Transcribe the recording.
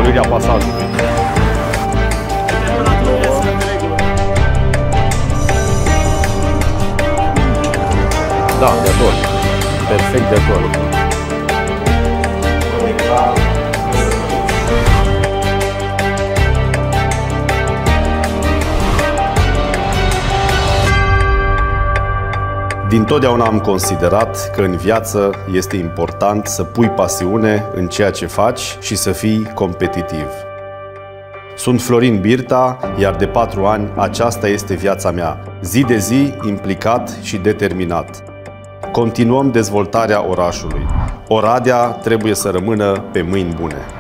hotărârea pasajului. Da, de acord. Perfect de acord. Dintotdeauna am considerat că în viață este important să pui pasiune în ceea ce faci și să fii competitiv. Sunt Florin Birta, iar de 4 ani aceasta este viața mea, zi de zi implicat și determinat. Continuăm dezvoltarea orașului. Oradea trebuie să rămână pe mâini bune.